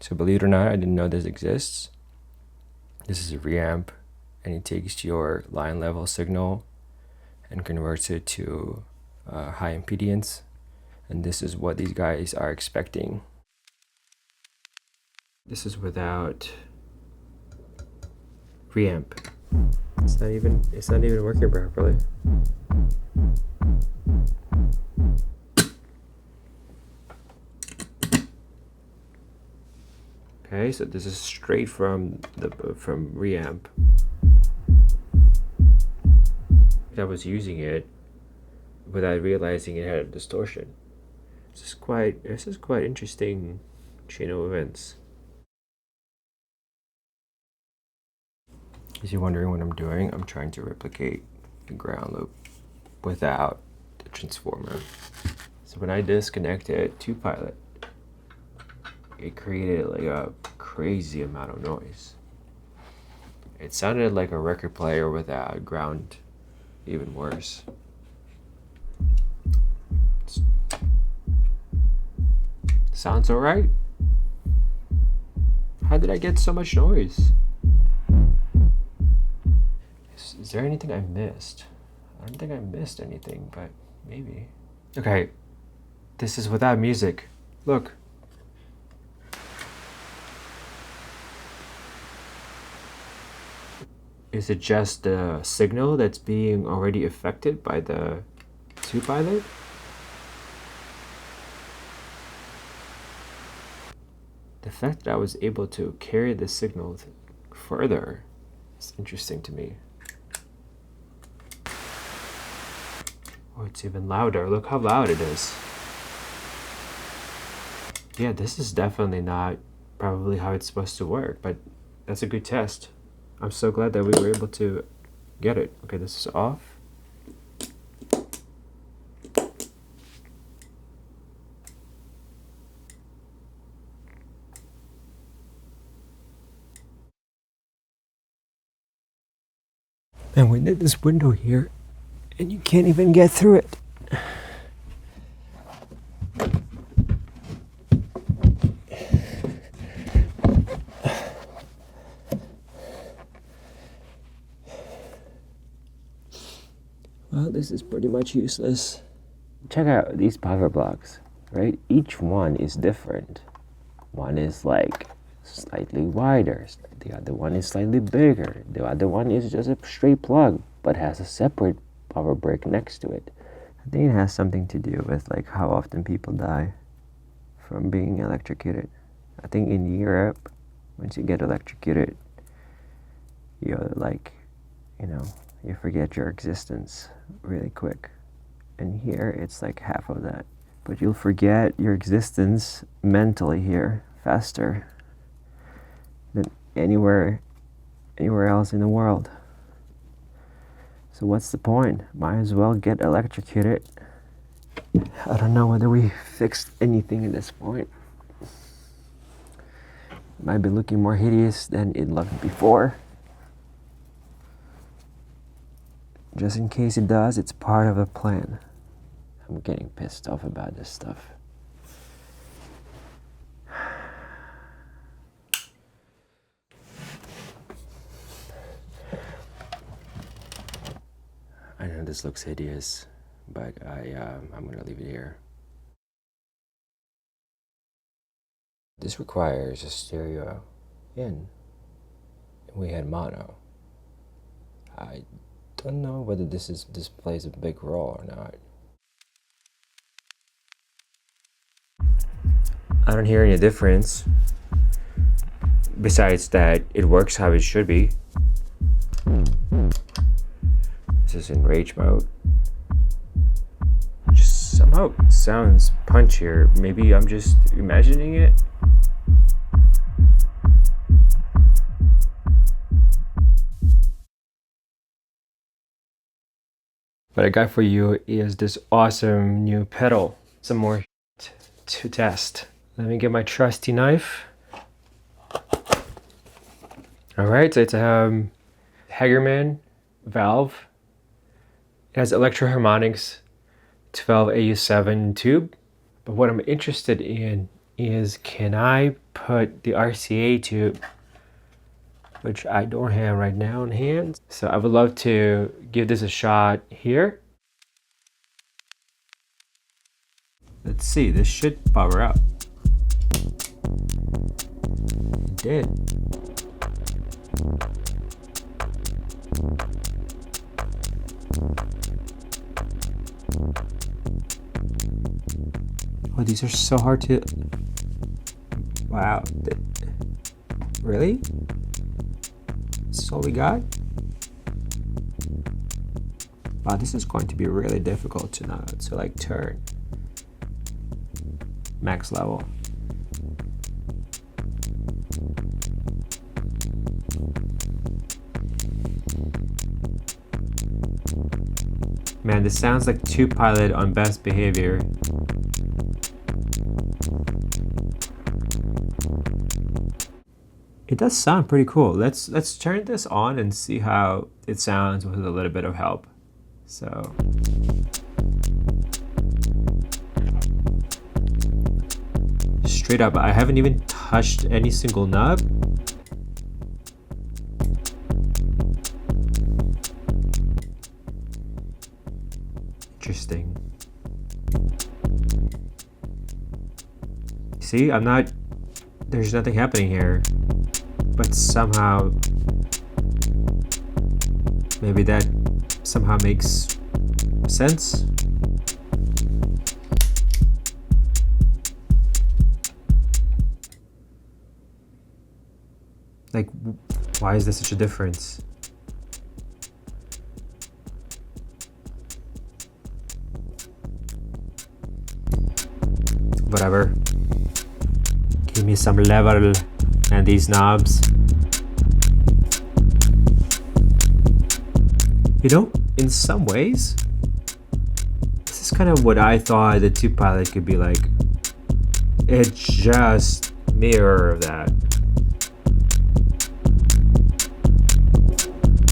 So believe it or not, I didn't know this exists. This is a reamp, and it takes your line level signal and converts it to high impedance. And this is what these guys are expecting. This is without reamp. It's not even working properly. Okay, so this is straight from reamp. I was using it without realizing it had a distortion. This is quite interesting chain of events. If you're wondering what I'm doing, I'm trying to replicate the ground loop without the transformer. So when I disconnected 2-pilot, it created like a crazy amount of noise. It sounded like a record player without ground, even worse. Sounds alright? How did I get so much noise? Is there anything I missed? I don't think I missed anything, but maybe. Okay, this is without music. Look. Is it just the signal that's being already affected by the 2-pilot? The fact that I was able to carry the signal further is interesting to me. Oh, it's even louder. Look how loud it is. Yeah, this is definitely not probably how it's supposed to work, but that's a good test. I'm so glad that we were able to get it. Okay, this is off. And we did this window here, and you can't even get through it. Well, this is pretty much useless. Check out these power blocks, right? Each one is different. One is like slightly wider, the other one is slightly bigger, the other one is just a straight plug but has a separate power brick next to it. I think it has something to do with like how often people die from being electrocuted. I think in Europe, once you get electrocuted, you're like, you forget your existence really quick. And here it's like half of that. But you'll forget your existence mentally here faster than anywhere else in the world. So what's the point? Might as well get electrocuted. I don't know whether we fixed anything at this point. It might be looking more hideous than it looked before. Just in case it does, it's part of a plan. I'm getting pissed off about this stuff. I know this looks hideous, but I'm gonna leave it here. This requires a stereo in, and we had mono. I don't know whether this plays a big role or not. I don't hear any difference besides that it works how it should be. This is in rage mode. Just somehow sounds punchier. Maybe I'm just imagining it. What I got for you is this awesome new pedal. Some more to test. Let me get my trusty knife. Alright, so it's a Hagerman valve. It has Electro-Harmonix 12AU7 tube. But what I'm interested in is, can I put the RCA tube, which I don't have right now in hand. So I would love to give this a shot here. Let's see, this should power up. It did. Oh, these are so hard to... Wow. Really? This is all we got? Wow, this is going to be really difficult to like turn. Max level. Man, this sounds like Tube Pilot on best behavior. It does sound pretty cool. Let's turn this on and see how it sounds with a little bit of help. So straight up, I haven't even touched any single knob. Interesting. See, there's nothing happening here, but somehow, maybe that somehow makes sense. Like, why is there such a difference? Whatever. Give me some level and these knobs. You know, in some ways, this is kind of what I thought the Tube Pilot could be like. It just mirror that.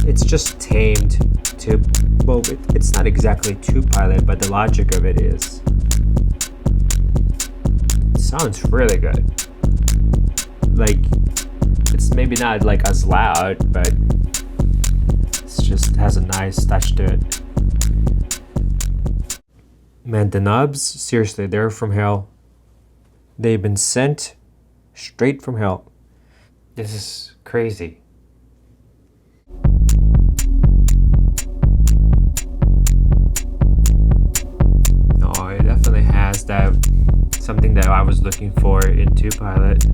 It's just tamed to, well, it's not exactly Tube Pilot, but the logic of it is. It sounds really good. Like, it's maybe not like as loud, but it just has a nice touch to it. Man, the knobs, seriously, they're from hell. They've been sent straight from hell. This is crazy. Oh, it definitely has that something that I was looking for in Tube Pilot.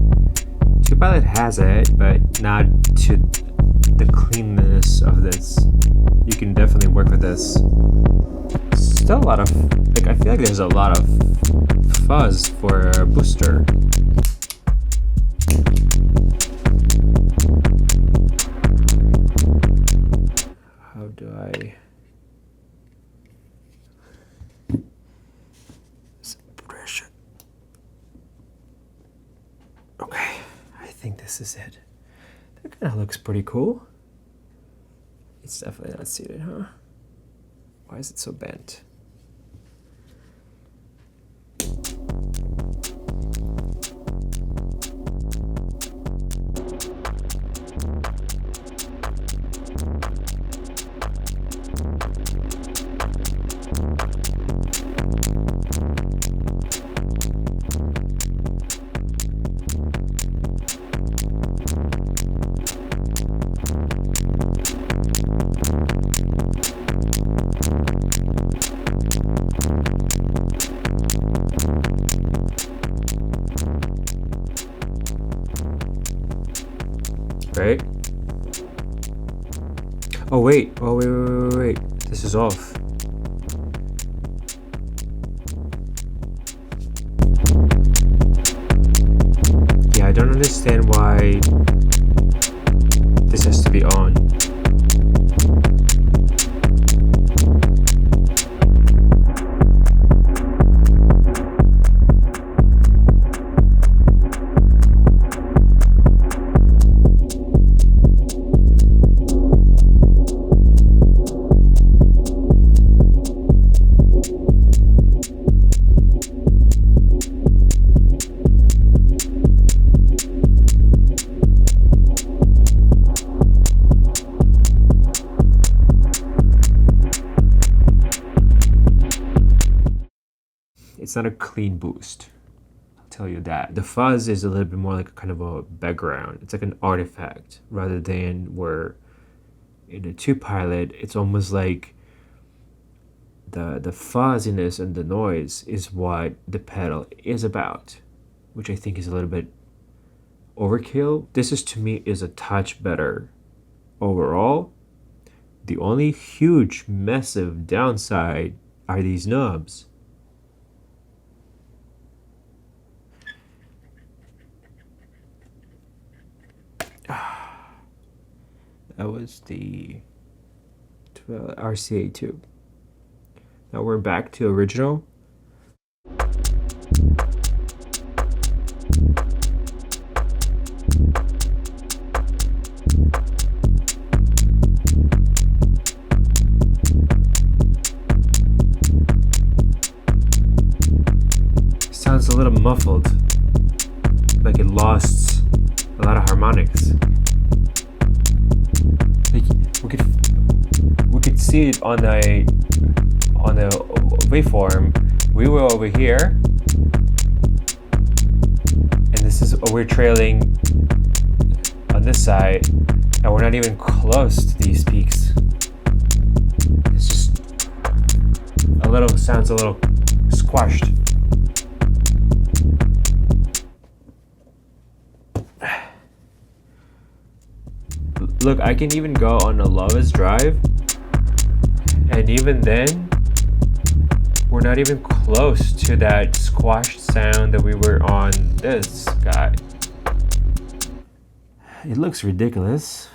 Tube Pilot has it, but not to the cleanness of this. You can definitely work with this. Still a lot of, like, I feel like there's a lot of fuzz for a booster. How do I... suppression. Okay, I think this is it. That kind of looks pretty cool. It's definitely not seated, huh? Why is it so bent? Right? Oh wait, wait. This is off. Yeah, I don't understand why this has to be on. It's not a clean boost. I'll tell you that. The fuzz is a little bit more like a kind of a background. It's like an artifact rather than where in the 2 Pilot, it's almost like the fuzziness and the noise is what the pedal is about, which I think is a little bit overkill. This is, to me, is a touch better overall. The only huge, massive downside are these knobs. That was the RCA2. Now we're back to original. Sounds a little muffled, like it lost a lot of harmonics. Like we could see it on the waveform. We were over here, and this is we're trailing on this side, and we're not even close to these peaks. It's just sounds a little squashed. Look, I can even go on the lowest drive, and even then, we're not even close to that squashed sound that we were on this guy. It looks ridiculous.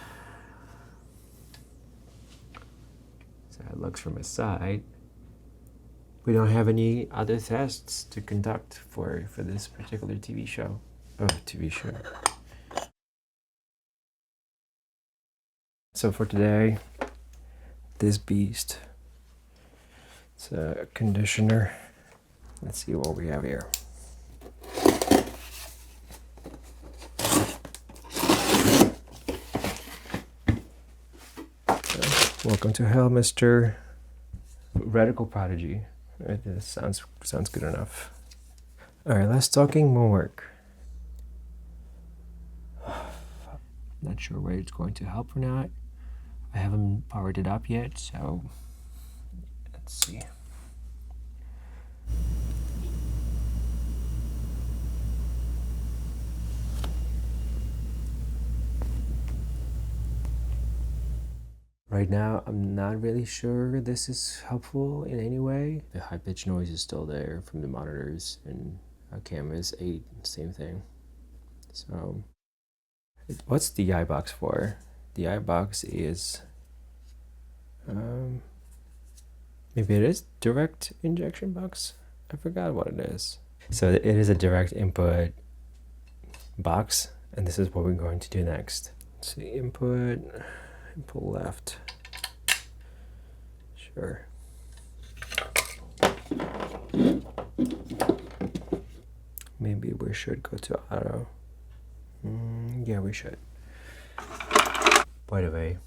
So it looks from a side. We don't have any other tests to conduct for this particular TV show. So for today, this beast, it's a conditioner. Let's see what we have here. Welcome to hell, Mr. Radical Prodigy. This sounds good enough. All right, let's talking more work. Not sure whether it's going to help or not. I haven't powered it up yet, so let's see. Right now, I'm not really sure this is helpful in any way. The high-pitched noise is still there from the monitors, and our camera is 8, same thing. So, what's the DI-Box for? The DI-Box is, maybe it is direct injection box? I forgot what it is. So it is a direct input box, and this is what we're going to do next. Let's see, input left. Sure. Maybe we should go to auto. Yeah, we should. By the way,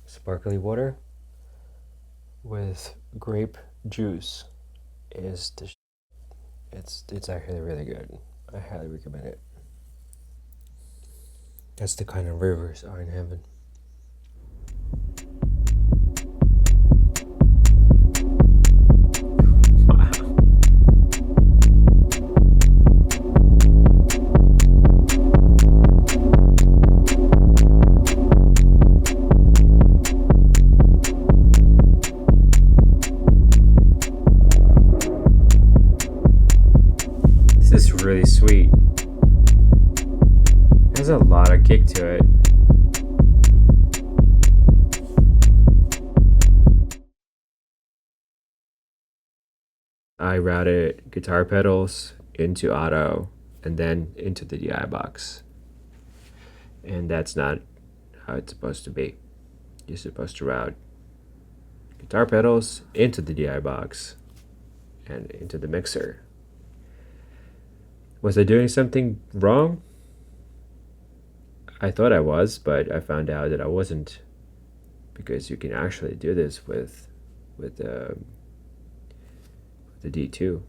sparkly water with grape juice is it's actually really good. I highly recommend it. That's the kind of rivers are in heaven. This is really sweet. There's a lot of kick to it. I routed guitar pedals into auto and then into the DI-Box. And that's not how it's supposed to be. You're supposed to route guitar pedals into the DI-Box and into the mixer. Was I doing something wrong? I thought I was, but I found out that I wasn't, because you can actually do this with the D2.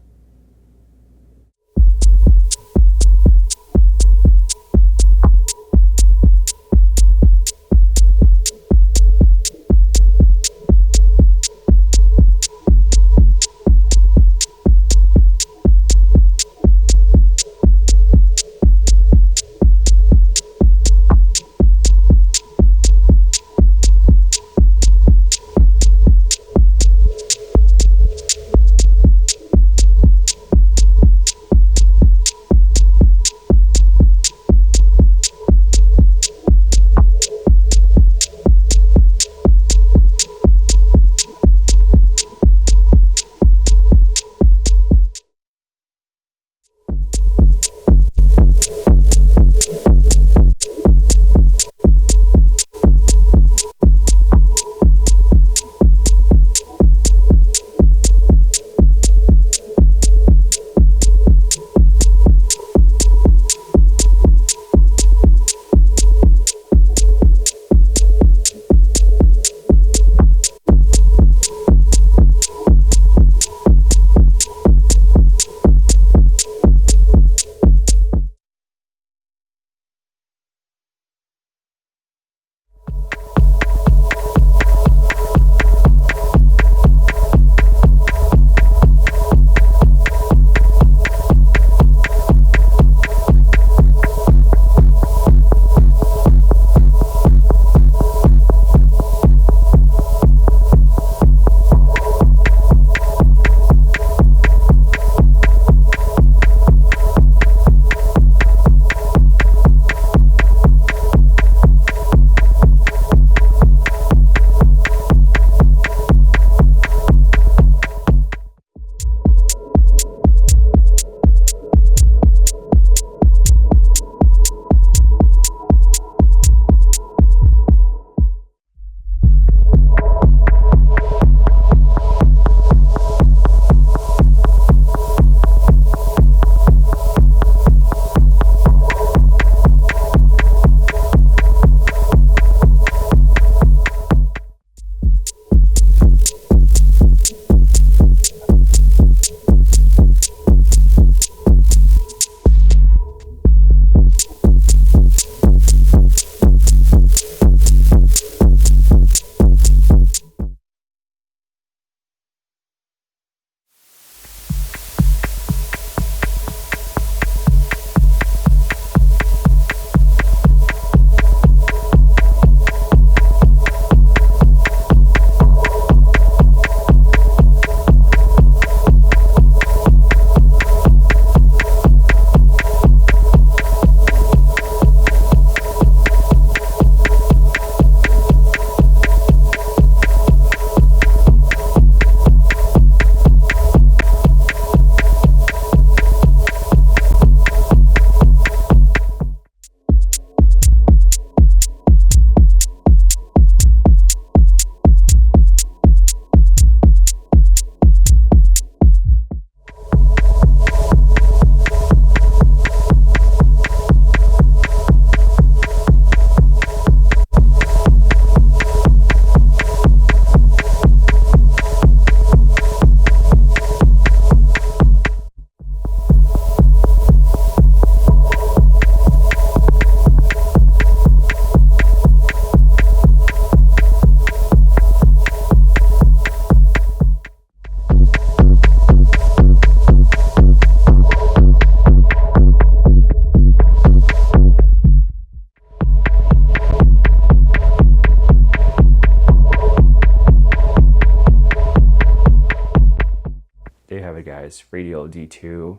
There you have it, guys. Radial D2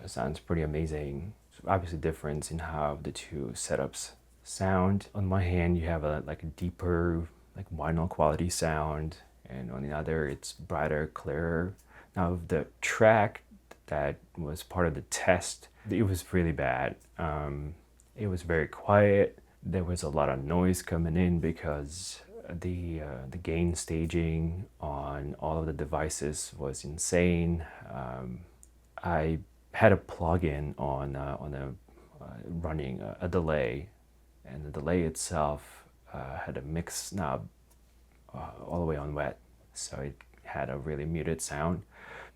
sounds pretty amazing. Obviously difference in how the two setups sound. On one hand, you have a deeper, like vinyl quality sound, and on the other, it's brighter, clearer. Now, the track that was part of the test, it was really bad. It was very quiet. There was a lot of noise coming in because the gain staging on all of the devices was insane. I had a plugin on running a delay, and the delay itself had a mix knob all the way on wet, so it had a really muted sound.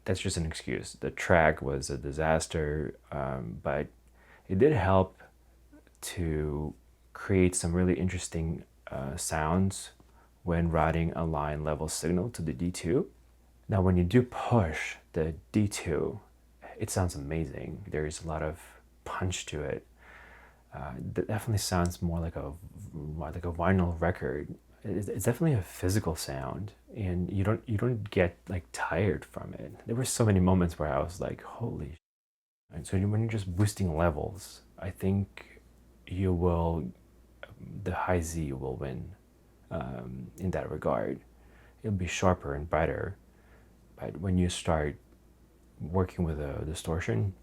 that's just an excuse. The track was a disaster, but it did help to create some really interesting sounds when routing a line level signal to the D2. Now, when you do push the D2, it sounds amazing. There's a lot of punch to it. It definitely sounds more like a vinyl record. It's definitely a physical sound, and you don't get like tired from it. There were so many moments where I was like, "Holy!" And so when you're just boosting levels, I think the high Z will win in that regard. It'll be sharper and brighter, but when you start working with a distortion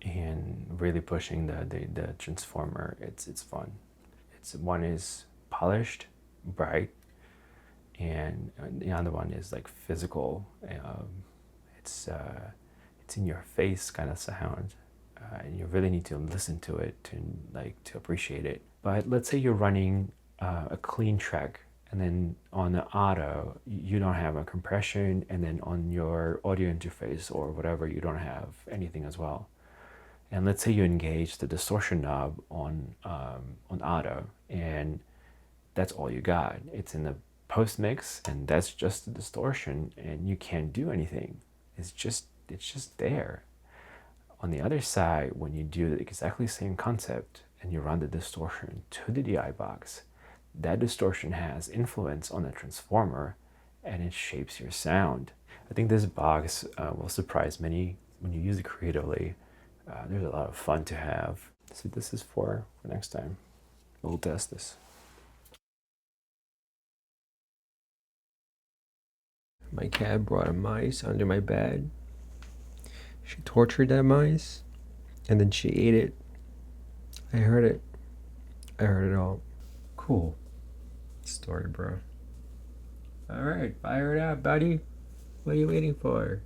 and really pushing the transformer, it's fun. One is polished, bright, and the other one is like physical. It's in your face kind of sound, and you really need to listen to it to appreciate it. But let's say you're running a clean track, and then on the auto you don't have a compression, and then on your audio interface or whatever you don't have anything as well. And let's say you engage the distortion knob on auto, and that's all you got. It's in the post mix, and that's just the distortion, and you can't do anything. It's just there. On the other side, when you do the exactly same concept and you run the distortion to the DI box, that distortion has influence on the transformer, and it shapes your sound. I think this box will surprise many when you use it creatively. There's a lot of fun to have. So this is for next time. We'll test this. My cat brought a mice under my bed. She tortured that mice, and then she ate it. I heard it. I heard it all. Cool story, bro. All right, fire it up, buddy. What are you waiting for?